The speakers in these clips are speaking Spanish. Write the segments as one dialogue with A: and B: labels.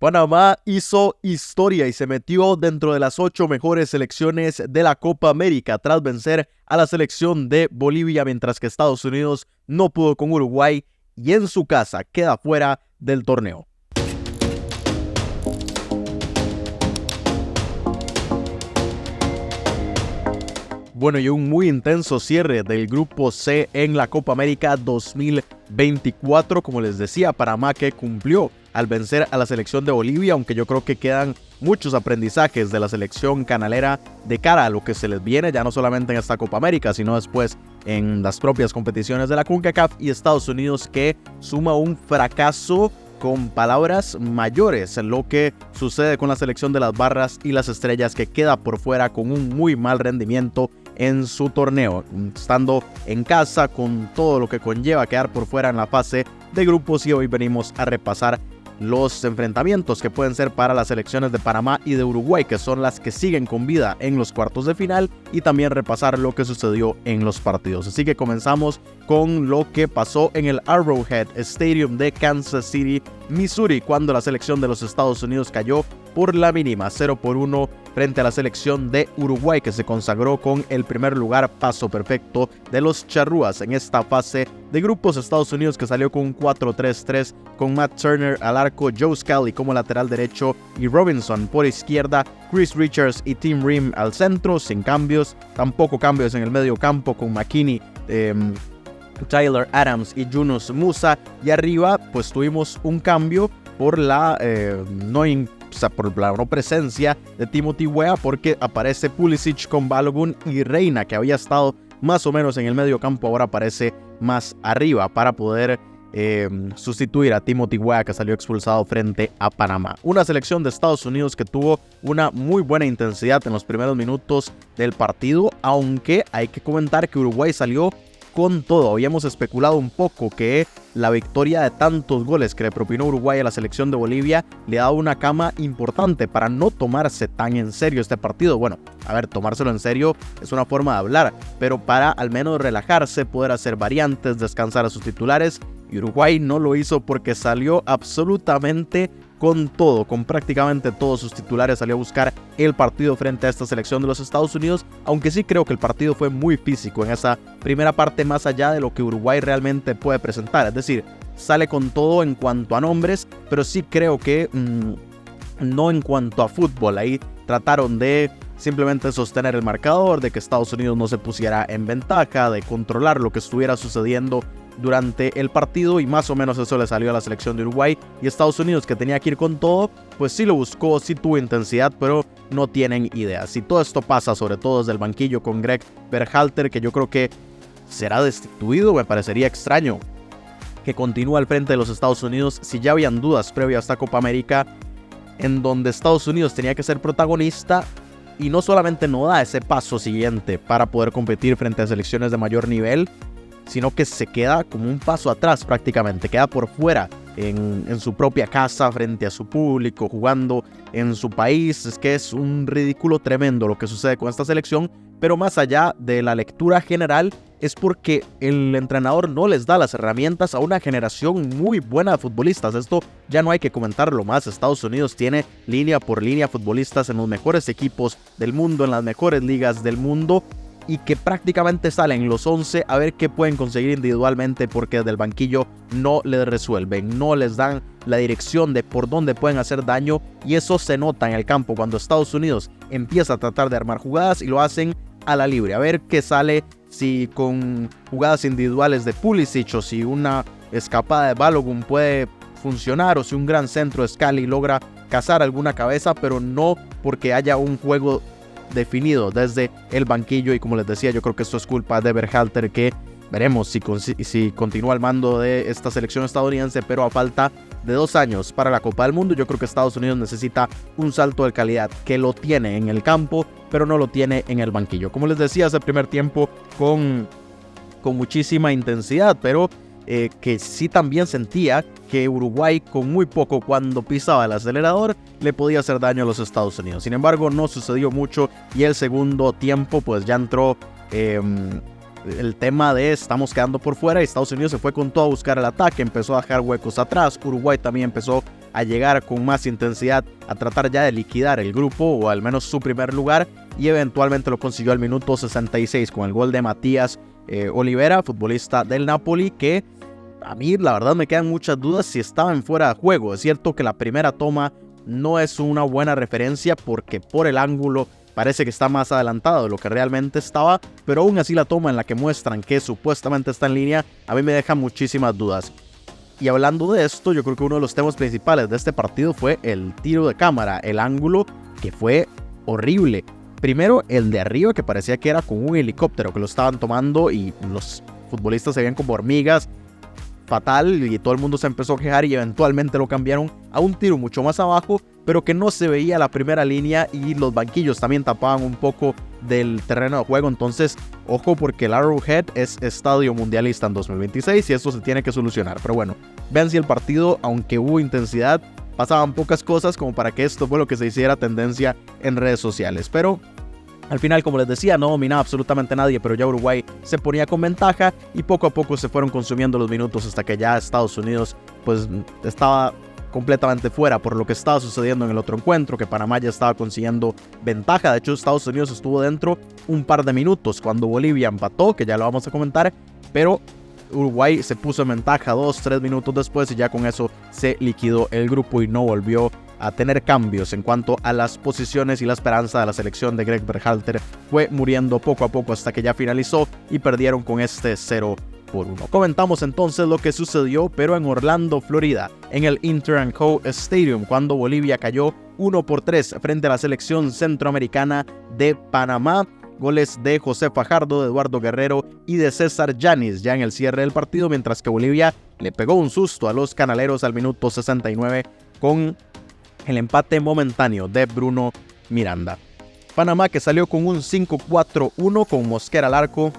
A: Panamá hizo historia y se metió dentro de las 8 mejores selecciones de la Copa América tras vencer a la selección de Bolivia, mientras que Estados Unidos no pudo con Uruguay y en su casa queda fuera del torneo. Bueno, y un muy intenso cierre del Grupo C en la Copa América 2024. Como les decía, Panamá que cumplió al vencer a la selección de Bolivia, aunque yo creo que quedan muchos aprendizajes de la selección canalera de cara a lo que se les viene, ya no solamente en esta Copa América, sino después en las propias competiciones de la CONCACAF, y Estados Unidos que suma un fracaso con palabras mayores en lo que sucede con la selección de las barras y las estrellas, que queda por fuera con un muy mal rendimiento en su torneo, estando en casa con todo lo que conlleva quedar por fuera en la fase de grupos. Y hoy venimos a repasar los enfrentamientos que pueden ser para las selecciones de Panamá y de Uruguay, que son las que siguen con vida en los cuartos de final, y también repasar lo que sucedió en los partidos. Así que comenzamos con lo que pasó en el Arrowhead Stadium de Kansas City, Missouri, cuando la selección de los Estados Unidos cayó por la mínima 0-1 frente a la selección de Uruguay, que se consagró con el primer lugar, paso perfecto de los charrúas en esta fase de grupos. Estados Unidos que salió con un 4-3-3 con Matt Turner al arco, Joe Scally como lateral derecho y Robinson por izquierda, Chris Richards y Tim Ream al centro, sin cambios, tampoco cambios en el medio campo con McKinney, Tyler Adams y Yunus Musa, y arriba pues tuvimos un cambio por la por la no presencia de Timothy Weah, porque aparece Pulisic con Balogun, y Reina, que había estado más o menos en el medio campo, ahora aparece más arriba para poder sustituir a Timothy Weah, que salió expulsado frente a Panamá. Una selección de Estados Unidos que tuvo una muy buena intensidad en los primeros minutos del partido, aunque hay que comentar que Uruguay salió con todo. Habíamos especulado un poco que la victoria de tantos goles que le propinó Uruguay a la selección de Bolivia le ha dado una cama importante para no tomarse tan en serio este partido. Bueno, a ver, tomárselo en serio es una forma de hablar, pero para al menos relajarse, poder hacer variantes, descansar a sus titulares. Y Uruguay no lo hizo porque salió absolutamente con todo, con prácticamente todos sus titulares, salió a buscar el partido frente a esta selección de los Estados Unidos, aunque sí creo que el partido fue muy físico en esa primera parte, más allá de lo que Uruguay realmente puede presentar. Es decir, sale con todo en cuanto a nombres, pero sí creo que no en cuanto a fútbol. Ahí trataron de simplemente sostener el marcador, de que Estados Unidos no se pusiera en ventaja, de controlar lo que estuviera sucediendo durante el partido, y más o menos eso le salió a la selección de Uruguay. Y Estados Unidos, que tenía que ir con todo, pues sí lo buscó, sí tuvo intensidad, pero no tienen idea. Si todo esto pasa, sobre todo desde el banquillo con Greg Berhalter, que yo creo que será destituido, me parecería extraño que continúe al frente de los Estados Unidos si ya habían dudas previo a esta Copa América, en donde Estados Unidos tenía que ser protagonista y no solamente no da ese paso siguiente para poder competir frente a selecciones de mayor nivel, sino que se queda como un paso atrás prácticamente, queda por fuera en su propia casa, frente a su público, jugando en su país. Es que es un ridículo tremendo lo que sucede con esta selección, pero más allá de la lectura general, es porque el entrenador no les da las herramientas a una generación muy buena de futbolistas. Esto ya no hay que comentarlo más. Estados Unidos tiene línea por línea futbolistas en los mejores equipos del mundo, en las mejores ligas del mundo, y que prácticamente salen los 11 a ver qué pueden conseguir individualmente, porque desde el banquillo no les resuelven, no les dan la dirección de por dónde pueden hacer daño, y eso se nota en el campo cuando Estados Unidos empieza a tratar de armar jugadas y lo hacen a la libre, a ver qué sale, si con jugadas individuales de Pulisic o si una escapada de Balogun puede funcionar, o si un gran centro de Scally logra cazar alguna cabeza, pero no porque haya un juego definido desde el banquillo. Y como les decía, yo creo que esto es culpa de Berhalter, que veremos si continúa al mando de esta selección estadounidense, pero a falta de 2 años para la Copa del Mundo, yo creo que Estados Unidos necesita un salto de calidad, que lo tiene en el campo, pero no lo tiene en el banquillo. Como les decía, ese primer tiempo con muchísima intensidad, pero que sí también sentía que Uruguay con muy poco, cuando pisaba el acelerador, le podía hacer daño a los Estados Unidos. Sin embargo, no sucedió mucho, y el segundo tiempo pues ya entró el tema de estamos quedando por fuera y Estados Unidos se fue con todo a buscar el ataque, empezó a dejar huecos atrás. Uruguay también empezó a llegar con más intensidad a tratar ya de liquidar el grupo o al menos su primer lugar, y eventualmente lo consiguió al minuto 66 con el gol de Matías Olivera, futbolista del Napoli, que a mí la verdad me quedan muchas dudas si estaba en fuera de juego. Es cierto que la primera toma no es una buena referencia porque por el ángulo parece que está más adelantado de lo que realmente estaba, pero aún así la toma en la que muestran que supuestamente está en línea a mí me deja muchísimas dudas. Y hablando de esto, yo creo que uno de los temas principales de este partido fue el tiro de cámara, el ángulo que fue horrible. Primero, el de arriba, que parecía que era con un helicóptero que lo estaban tomando y los futbolistas se veían como hormigas, fatal, y todo el mundo se empezó a quejar y eventualmente lo cambiaron a un tiro mucho más abajo, pero que no se veía la primera línea y los banquillos también tapaban un poco del terreno de juego. Entonces, ojo, porque el Arrowhead es estadio mundialista en 2026 y esto se tiene que solucionar. Pero bueno, vean si el partido, aunque hubo intensidad, pasaban pocas cosas como para que esto fue lo que se hiciera tendencia en redes sociales. Pero al final, como les decía, no dominaba absolutamente nadie, pero ya Uruguay se ponía con ventaja y poco a poco se fueron consumiendo los minutos hasta que ya Estados Unidos pues estaba completamente fuera por lo que estaba sucediendo en el otro encuentro, que Panamá ya estaba consiguiendo ventaja. De hecho, Estados Unidos estuvo dentro un par de minutos cuando Bolivia empató, que ya lo vamos a comentar, pero Uruguay se puso en ventaja 2-3 minutos después y ya con eso se liquidó el grupo y no volvió a tener cambios en cuanto a las posiciones, y la esperanza de la selección de Greg Berhalter fue muriendo poco a poco hasta que ya finalizó y perdieron con este 0-1. Comentamos entonces lo que sucedió, pero en Orlando, Florida, en el Inter & Co Stadium, cuando Bolivia cayó 1-3 frente a la selección centroamericana de Panamá. Goles de José Fajardo, de Eduardo Guerrero y de César Yanis ya en el cierre del partido, mientras que Bolivia le pegó un susto a los canaleros al minuto 69 con el empate momentáneo de Bruno Miranda. Panamá, que salió con un 5-4-1 con Mosquera al arco,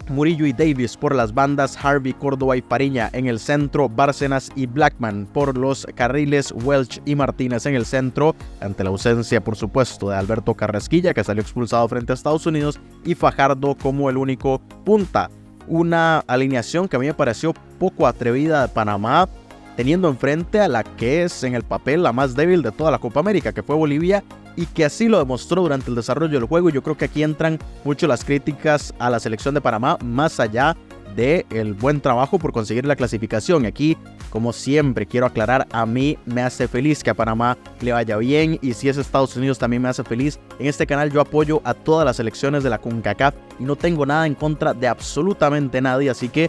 A: Murillo y Davis por las bandas, Harvey, Córdoba y Fariña en el centro, Bárcenas y Blackman por los carriles, Welch y Martínez en el centro, ante la ausencia por supuesto de Alberto Carrasquilla, que salió expulsado frente a Estados Unidos, y Fajardo como el único punta. Una alineación que a mí me pareció poco atrevida de Panamá, teniendo enfrente a la que es en el papel la más débil de toda la Copa América, que fue Bolivia, y que así lo demostró durante el desarrollo del juego. Yo creo que aquí entran mucho las críticas a la selección de Panamá, más allá del buen trabajo por conseguir la clasificación. Aquí, como siempre, quiero aclarar, a mí me hace feliz que a Panamá le vaya bien, y si es Estados Unidos también me hace feliz. En este canal yo apoyo a todas las selecciones de la CONCACAF y no tengo nada en contra de absolutamente nadie, así que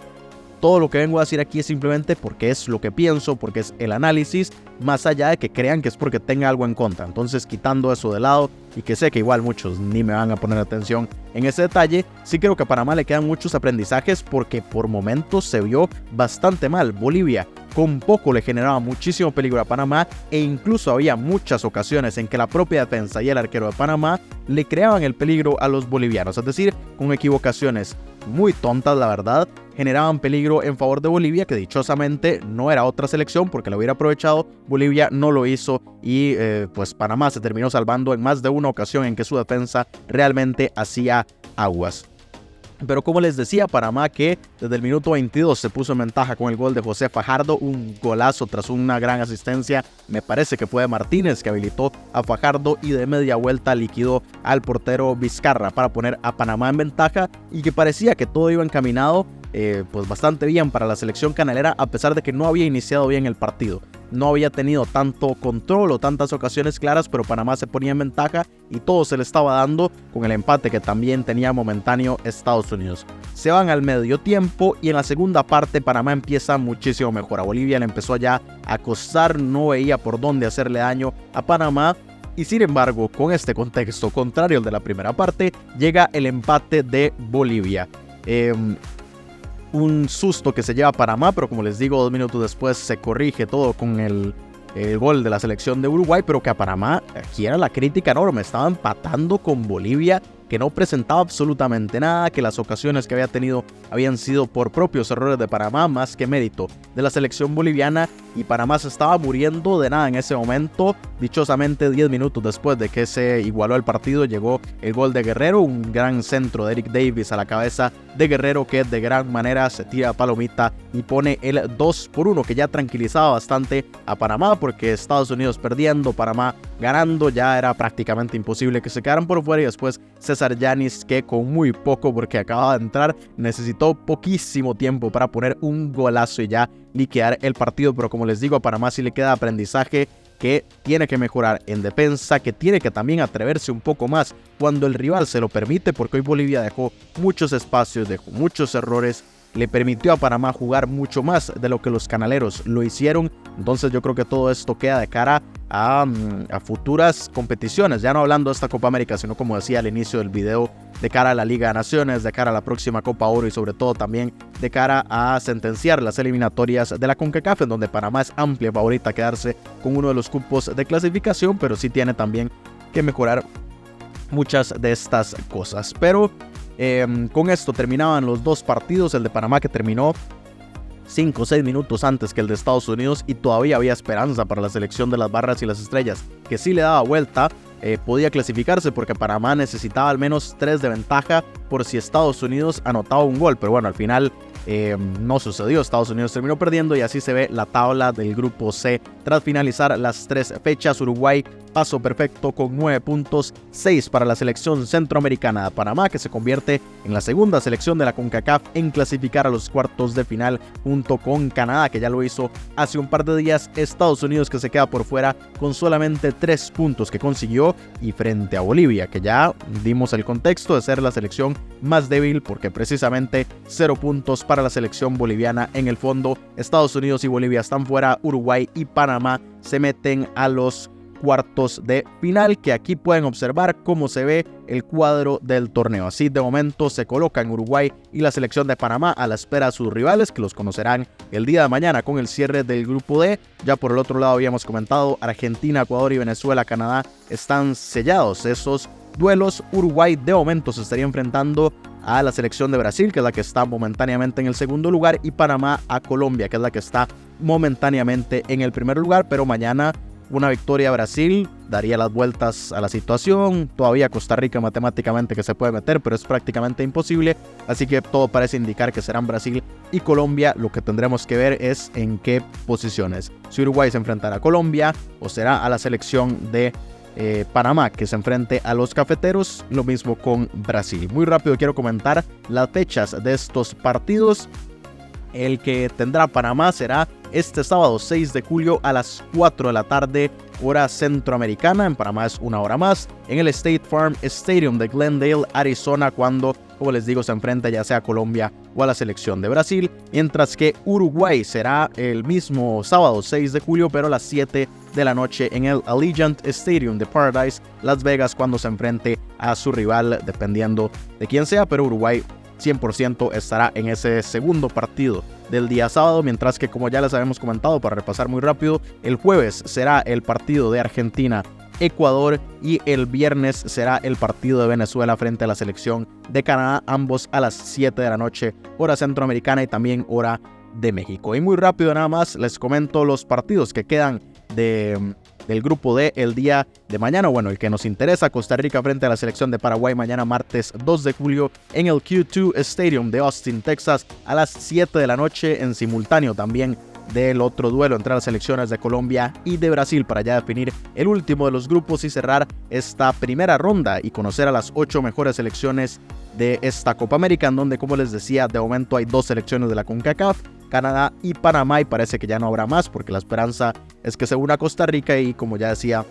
A: todo lo que vengo a decir aquí es simplemente porque es lo que pienso, porque es el análisis, más allá de que crean que es porque tenga algo en contra. Entonces, quitando eso de lado, y que sé que igual muchos ni me van a poner atención en ese detalle, sí creo que a Panamá le quedan muchos aprendizajes porque por momentos se vio bastante mal. Bolivia con poco le generaba muchísimo peligro a Panamá, e incluso había muchas ocasiones en que la propia defensa y el arquero de Panamá le creaban el peligro a los bolivianos, es decir, con equivocaciones muy tontas, la verdad, generaban peligro en favor de Bolivia, que dichosamente no era otra selección porque lo hubiera aprovechado. Bolivia no lo hizo y pues Panamá se terminó salvando en más de una ocasión en que su defensa realmente hacía aguas. Pero como les decía, Panamá, que desde el minuto 22 se puso en ventaja con el gol de José Fajardo, un golazo tras una gran asistencia, me parece que fue de Martínez, que habilitó a Fajardo, y de media vuelta liquidó al portero Vizcarra para poner a Panamá en ventaja, y que parecía que todo iba encaminado pues bastante bien para la selección canalera, a pesar de que no había iniciado bien el partido. No había tenido tanto control o tantas ocasiones claras, pero Panamá se ponía en ventaja y todo se le estaba dando con el empate que también tenía momentáneo Estados Unidos. Se van al medio tiempo y en la segunda parte Panamá empieza muchísimo mejor. A Bolivia le empezó ya a costar, no veía por dónde hacerle daño a Panamá. Y sin embargo, con este contexto contrario al de la primera parte, llega el empate de Bolivia. Un susto que se lleva Panamá, pero como les digo, 2 minutos después se corrige todo con el gol de la selección de Uruguay, pero que a Panamá aquí era la crítica enorme. Estaba empatando con Bolivia que no presentaba absolutamente nada, que las ocasiones que había tenido habían sido por propios errores de Panamá más que mérito de la selección boliviana, y Panamá se estaba muriendo de nada en ese momento. Dichosamente 10 minutos después de que se igualó el partido llegó el gol de Guerrero, un gran centro de Eric Davis a la cabeza de Guerrero que de gran manera se tira a palomita y pone el 2-1, que ya tranquilizaba bastante a Panamá, porque Estados Unidos perdiendo, Panamá ganando, ya era prácticamente imposible que se quedaran por fuera. Y después César Yanis, que con muy poco, porque acababa de entrar, necesitó poquísimo tiempo para poner un golazo y ya liquidar el partido. Pero como les digo, a Panamá sí le queda aprendizaje, que tiene que mejorar en defensa, que tiene que también atreverse un poco más cuando el rival se lo permite, porque hoy Bolivia dejó muchos espacios, dejó muchos errores, le permitió a Panamá jugar mucho más de lo que los canaleros lo hicieron. Entonces yo creo que todo esto queda de cara a futuras competiciones, ya no hablando de esta Copa América, sino como decía al inicio del video, de cara a la Liga de Naciones, de cara a la próxima Copa Oro y sobre todo también de cara a sentenciar las eliminatorias de la CONCACAF, en donde Panamá es amplia favorita a quedarse con uno de los cupos de clasificación, pero sí tiene también que mejorar muchas de estas cosas. Pero con esto terminaban los dos partidos, el de Panamá que terminó 5 o 6 minutos antes que el de Estados Unidos, y todavía había esperanza para la selección de las barras y las estrellas, que sí le daba vuelta, podía clasificarse, porque Panamá necesitaba al menos 3 de ventaja por si Estados Unidos anotaba un gol, pero bueno, al final no sucedió. Estados Unidos terminó perdiendo y así se ve la tabla del grupo C tras finalizar las 3 fechas. Uruguay paso perfecto con 9 puntos, 6 para la selección centroamericana de Panamá, que se convierte en la segunda selección de la CONCACAF en clasificar a los cuartos de final, junto con Canadá, que ya lo hizo hace un par de días, Estados Unidos, que se queda por fuera con solamente 3 puntos que consiguió, y frente a Bolivia, que ya dimos el contexto de ser la selección más débil, porque precisamente 0 puntos para la selección boliviana. En el fondo, Estados Unidos y Bolivia están fuera, Uruguay y Panamá se meten a los cuartos de final, que aquí pueden observar cómo se ve el cuadro del torneo. Así de momento se colocan Uruguay y la selección de Panamá a la espera de sus rivales, que los conocerán el día de mañana con el cierre del grupo D. Ya por el otro lado habíamos comentado, Argentina, Ecuador y Venezuela, Canadá están sellados esos duelos. Uruguay de momento se estaría enfrentando a la selección de Brasil, que es la que está momentáneamente en el segundo lugar, y Panamá a Colombia, que es la que está momentáneamente en el primer lugar. Pero mañana una victoria a Brasil daría las vueltas a la situación. Todavía Costa Rica matemáticamente que se puede meter, pero es prácticamente imposible. Así que todo parece indicar que serán Brasil y Colombia. Lo que tendremos que ver es en qué posiciones. Si Uruguay se enfrentará a Colombia o será a la selección de Panamá que se enfrente a los cafeteros. Lo mismo con Brasil. Muy rápido quiero comentar las fechas de estos partidos. El que tendrá Panamá será este sábado 6 de julio a las 4 de la tarde, hora centroamericana. En Panamá es una hora más, en el State Farm Stadium de Glendale, Arizona, cuando, como les digo, se enfrenta ya sea a Colombia o a la selección de Brasil. Mientras que Uruguay será el mismo sábado 6 de julio, pero a las 7 de la noche en el Allegiant Stadium de Paradise, Las Vegas, cuando se enfrente a su rival, dependiendo de quién sea, pero Uruguay 100% estará en ese segundo partido del día sábado, mientras que, como ya les habíamos comentado, para repasar muy rápido, el jueves será el partido de Argentina, Ecuador, y el viernes será el partido de Venezuela frente a la selección de Canadá, ambos a las 7 de la noche, hora centroamericana y también hora de México. Y muy rápido nada más les comento los partidos que quedan del grupo D el día de mañana. Bueno, el que nos interesa, Costa Rica frente a la selección de Paraguay, mañana martes 2 de julio en el Q2 Stadium de Austin, Texas, a las 7 de la noche, en simultáneo también del otro duelo entre las selecciones de Colombia y de Brasil, para ya definir el último de los grupos y cerrar esta primera ronda y conocer a las 8 mejores selecciones de esta Copa América, en donde, como les decía, de momento hay 2 selecciones de la CONCACAF, Canadá y Panamá, y parece que ya no habrá más, porque la esperanza es que se una Costa Rica, y como ya decía,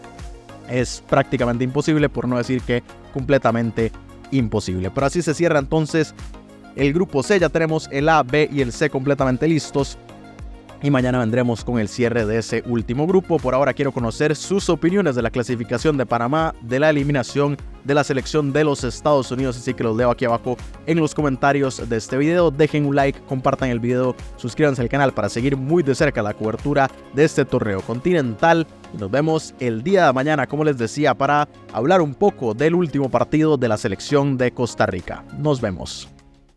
A: es prácticamente imposible, por no decir que completamente imposible. Pero así se cierra entonces el grupo C. Ya tenemos el A, B y el C completamente listos. y mañana vendremos con el cierre de ese último grupo. Por ahora quiero conocer sus opiniones de la clasificación de Panamá, de la eliminación de la selección de los Estados Unidos, así que los leo aquí abajo en los comentarios de este video. Dejen un like, compartan el video, suscríbanse al canal para seguir muy de cerca la cobertura de este torneo continental. Y nos vemos el día de mañana, como les decía, para hablar un poco del último partido de la selección de Costa Rica. Nos vemos.